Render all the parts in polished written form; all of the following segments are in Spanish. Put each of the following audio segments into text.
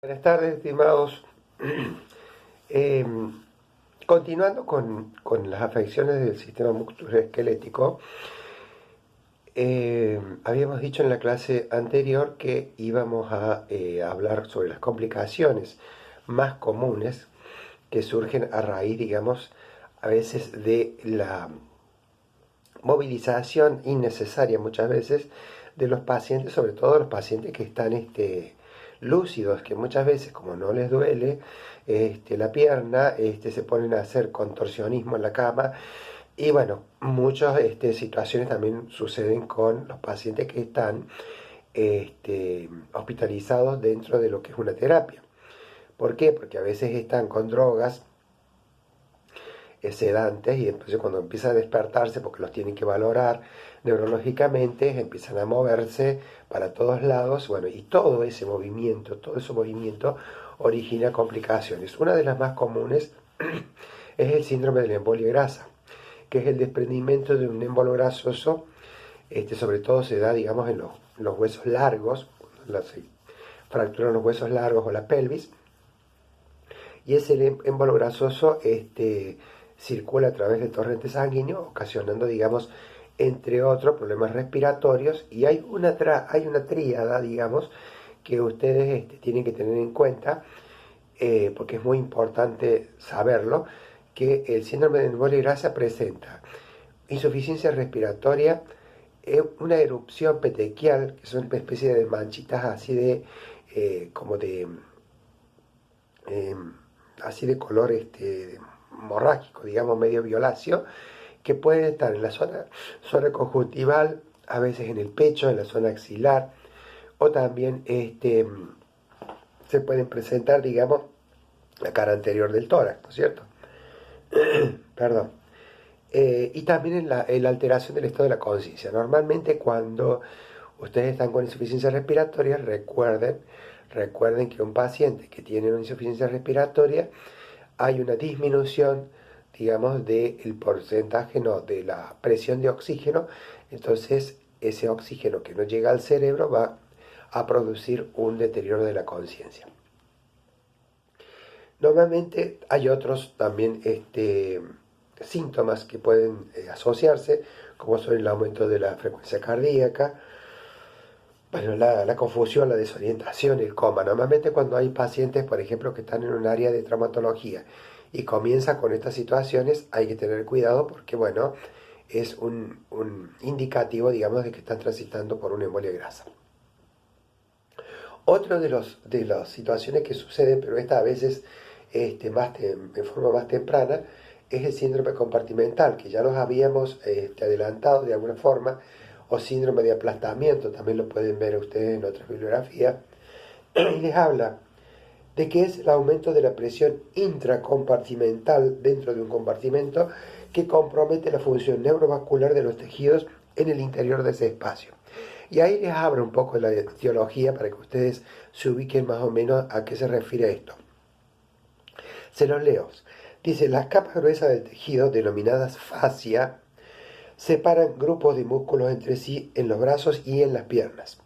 Buenas tardes, estimados. Eh, Continuando con las afecciones del sistema musculoesquelético, habíamos dicho en la clase anterior que íbamos a hablar sobre las complicaciones más comunes que surgen a raíz, digamos, a veces de la movilización innecesaria muchas veces de los pacientes, sobre todo los pacientes que están lúcidos, que muchas veces, como no les duele la pierna, se ponen a hacer contorsionismo en la cama. Y bueno, muchas situaciones también suceden con los pacientes que están hospitalizados dentro de lo que es una terapia. ¿Por qué? Porque a veces están con drogas sedantes y entonces cuando empiezan a despertarse, porque los tienen que valorar neurológicamente, empiezan a moverse para todos lados, bueno, y todo ese movimiento origina complicaciones. Una de las más comunes es el síndrome de la embolia grasa, que es el desprendimiento de un émbolo grasoso. Sobre todo se da, digamos, en los huesos largos, se fracturan los huesos largos o la pelvis, y ese émbolo grasoso circula a través del torrente sanguíneo, ocasionando, digamos, entre otros, problemas respiratorios. Y hay una tríada, digamos, que ustedes tienen que tener en cuenta, porque es muy importante saberlo, que el síndrome de embolia grasa presenta insuficiencia respiratoria, una erupción petequial, que son una especie de manchitas así como de eh, así de color hemorrágico, digamos medio violáceo, que pueden estar en la zona conjuntival, a veces en el pecho, en la zona axilar, o también se pueden presentar, digamos, la cara anterior del tórax, ¿no es cierto? Perdón. Y también en la alteración del estado de la conciencia. Normalmente cuando ustedes están con insuficiencia respiratoria, recuerden que un paciente que tiene una insuficiencia respiratoria, hay una disminución, digamos, del porcentaje, no, de la presión de oxígeno. Entonces ese oxígeno que no llega al cerebro va a producir un deterioro de la conciencia. Normalmente hay otros también síntomas que pueden asociarse, como son el aumento de la frecuencia cardíaca, bueno, la confusión, la desorientación, el coma. Normalmente cuando hay pacientes, por ejemplo, que están en un área de traumatología y comienzan con estas situaciones, hay que tener cuidado porque, bueno, es un indicativo, digamos, de que están transitando por una embolia grasa. Otro de las situaciones que suceden, pero esta a veces en forma más temprana, es el síndrome compartimental, que ya los habíamos adelantado de alguna forma, o síndrome de aplastamiento, también lo pueden ver ustedes en otras bibliografías, y les habla de que es el aumento de la presión intracompartimental dentro de un compartimento que compromete la función neurovascular de los tejidos en el interior de ese espacio. Y ahí les abro un poco la etiología para que ustedes se ubiquen más o menos a qué se refiere esto. Se los leo. Dice, las capas gruesas del tejido, denominadas fascia, separan grupos de músculos entre sí en los brazos y en las piernas.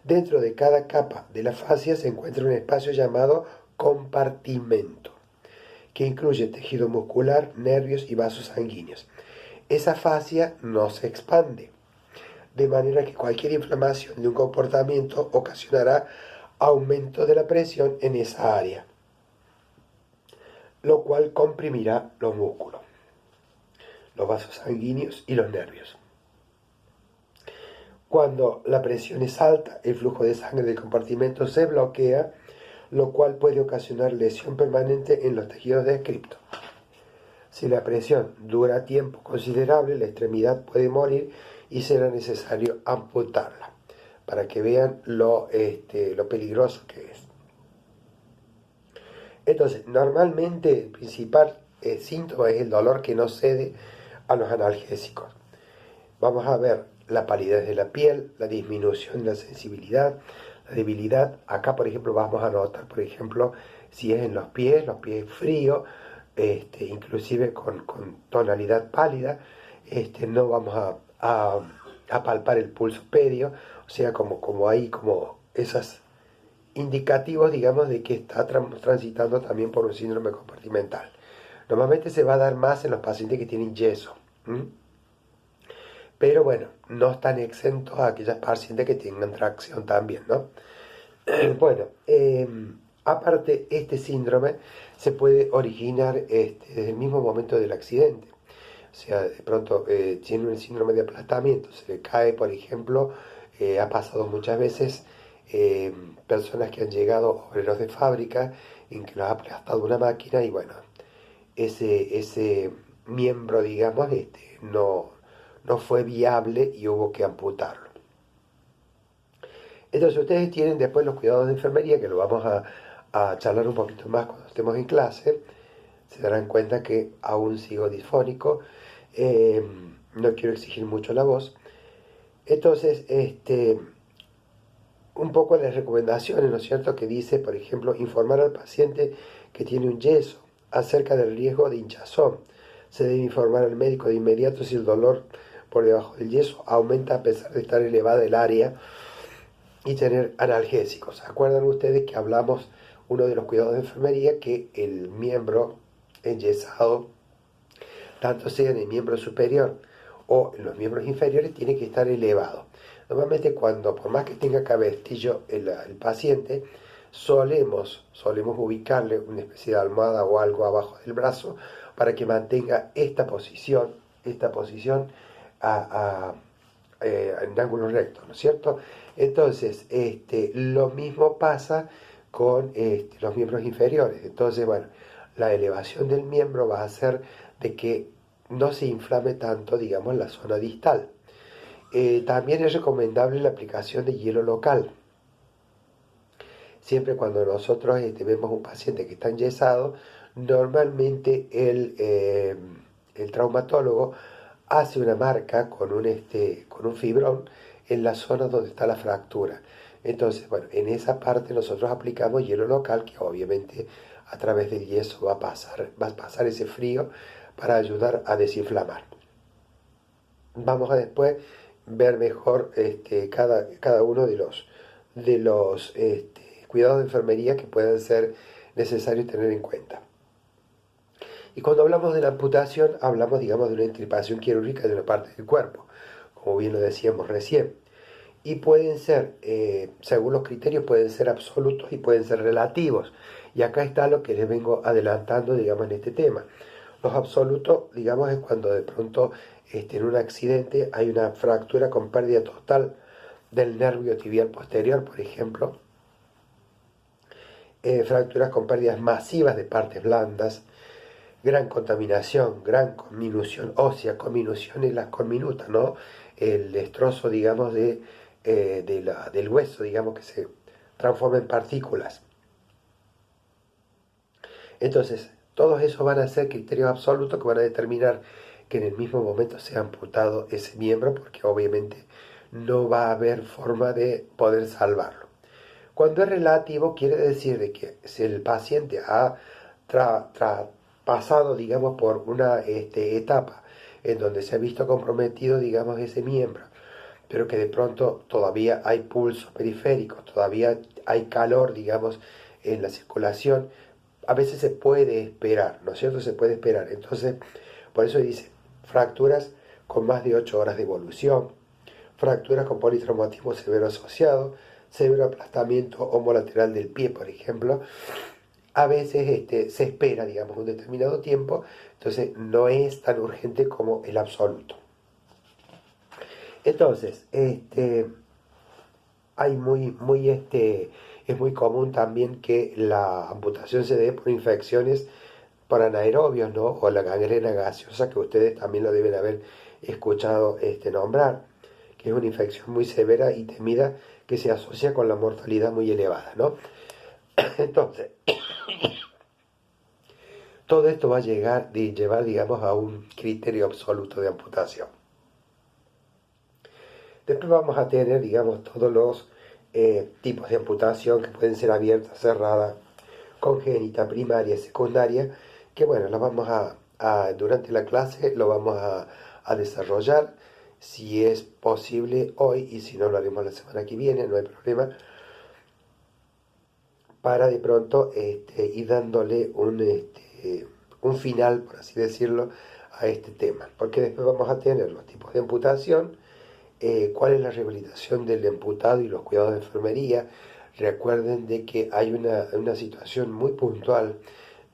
Dentro de cada capa de la fascia se encuentra un espacio llamado compartimento, que incluye tejido muscular, nervios y vasos sanguíneos. Esa fascia no se expande, de manera que cualquier inflamación de un comportamiento ocasionará aumento de la presión en esa área, lo cual comprimirá los músculos, los vasos sanguíneos y los nervios. Cuando la presión es alta, el flujo de sangre del compartimento se bloquea, lo cual puede ocasionar lesión permanente en los tejidos descriptos. Si la presión dura tiempo considerable, la extremidad puede morir y será necesario amputarla, para que vean lo peligroso que es. Entonces, normalmente el principal síntoma es el dolor que no cede a los analgésicos. Vamos a ver la palidez de la piel, la disminución de la sensibilidad, la debilidad. Acá, por ejemplo, vamos a notar, por ejemplo, si es en los pies fríos, inclusive con tonalidad pálida. No vamos a palpar el pulso pedio, o sea, como hay como esas indicativos, digamos, de que está transitando también por un síndrome compartimental. Normalmente se va a dar más en los pacientes que tienen yeso. ¿M? Pero bueno, no están exentos a aquellas pacientes que tengan tracción también, ¿no? Bueno, aparte, este síndrome se puede originar desde el mismo momento del accidente. O sea, de pronto tiene un síndrome de aplastamiento, se le cae, por ejemplo, ha pasado muchas veces eh, personas que han llegado, obreros de fábrica, en que los ha aplastado una máquina y bueno, ese miembro, digamos, no fue viable y hubo que amputarlo. Entonces ustedes tienen después los cuidados de enfermería, que lo vamos a charlar un poquito más cuando estemos en clase. Se darán cuenta que aún sigo disfónico, eh, no quiero exigir mucho la voz. Entonces, un poco las recomendaciones, ¿no es cierto?, que dice, por ejemplo, informar al paciente que tiene un yeso acerca del riesgo de hinchazón. Se debe informar al médico de inmediato si el dolor por debajo del yeso aumenta a pesar de estar elevada el área y tener analgésicos. ¿Acuerdan ustedes que hablamos uno de los cuidados de enfermería que el miembro enyesado, tanto sea en el miembro superior o en los miembros inferiores, tiene que estar elevado? Normalmente cuando, por más que tenga cabestillo el paciente, solemos ubicarle una especie de almohada o algo abajo del brazo para que mantenga esta posición a, en ángulo recto, ¿no es cierto? Entonces, lo mismo pasa con los miembros inferiores. Entonces, bueno, la elevación del miembro va a hacer de que no se inflame tanto, digamos, la zona distal. También es recomendable la aplicación de hielo local. Siempre cuando nosotros vemos un paciente que está enyesado, normalmente el traumatólogo hace una marca con un fibrón en la zona donde está la fractura. Entonces, bueno, en esa parte nosotros aplicamos hielo local, que obviamente a través del yeso va a pasar ese frío para ayudar a desinflamar. Vamos a después ver mejor cada uno de los cuidados de enfermería que puedan ser necesarios tener en cuenta. Y cuando hablamos de la amputación, hablamos, digamos, de una extirpación quirúrgica de una parte del cuerpo, como bien lo decíamos recién. Y pueden ser, según los criterios, pueden ser absolutos y pueden ser relativos. Y acá está lo que les vengo adelantando, digamos, en este tema. Los absolutos, digamos, es cuando de pronto en un accidente hay una fractura con pérdida total del nervio tibial posterior, por ejemplo, fracturas con pérdidas masivas de partes blandas, gran contaminación, gran conminución ósea, conminución en las conminutas, ¿no? El destrozo, digamos, del hueso, digamos, que se transforma en partículas. Entonces, todos esos van a ser criterios absolutos que van a determinar que en el mismo momento sea amputado ese miembro, porque obviamente no va a haber forma de poder salvarlo. Cuando es relativo, quiere decir de que si el paciente ha pasado, digamos, por una etapa en donde se ha visto comprometido, digamos, ese miembro, pero que de pronto todavía hay pulsos periféricos, todavía hay calor, digamos, en la circulación, a veces se puede esperar, ¿no es cierto? Se puede esperar. Entonces, por eso dice, fracturas con más de 8 horas de evolución, fracturas con politraumatismo severo asociado, severo aplastamiento homolateral del pie, por ejemplo. A veces se espera, digamos, un determinado tiempo, entonces no es tan urgente como el absoluto. Entonces, hay es muy común también que la amputación se dé por infecciones por anaerobios, ¿no? O la gangrena gaseosa, que ustedes también lo deben haber escuchado nombrar, que es una infección muy severa y temida que se asocia con la mortalidad muy elevada, ¿no? Entonces, todo esto va a llevar, digamos, a un criterio absoluto de amputación. Después vamos a tener, digamos, todos los tipos de amputación que pueden ser abiertas, cerradas, congénita, primaria, secundaria, que bueno, lo vamos durante la clase lo vamos a desarrollar, si es posible hoy, y si no lo haremos la semana que viene, no hay problema. para de pronto ir dándole un final, por así decirlo, a este tema. Porque después vamos a tener los tipos de amputación, cuál es la rehabilitación del amputado y los cuidados de enfermería. Recuerden de que hay una situación muy puntual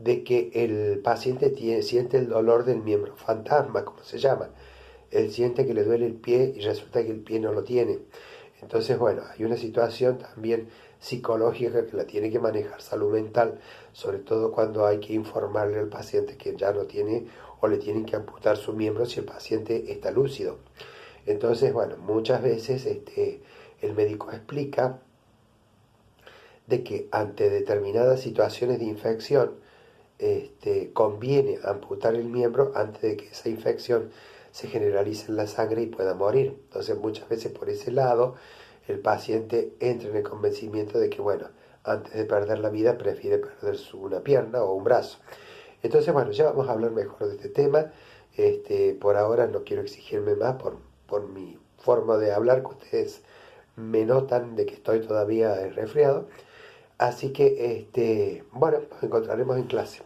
de que el paciente siente el dolor del miembro fantasma, como se llama. Él siente que le duele el pie y resulta que el pie no lo tiene. Entonces, bueno, hay una situación también psicológica que la tiene que manejar salud mental, sobre todo cuando hay que informarle al paciente que ya no tiene o le tienen que amputar su miembro si el paciente está lúcido. Entonces, bueno, muchas veces el médico explica de que ante determinadas situaciones de infección, conviene amputar el miembro antes de que esa infección se generalice en la sangre y pueda morir. Entonces muchas veces por ese lado el paciente entra en el convencimiento de que, bueno, antes de perder la vida prefiere perder una pierna o un brazo. Entonces, bueno, ya vamos a hablar mejor de este tema. Por ahora no quiero exigirme más por mi forma de hablar, que ustedes me notan de que estoy todavía resfriado. Así que, bueno, nos encontraremos en clase.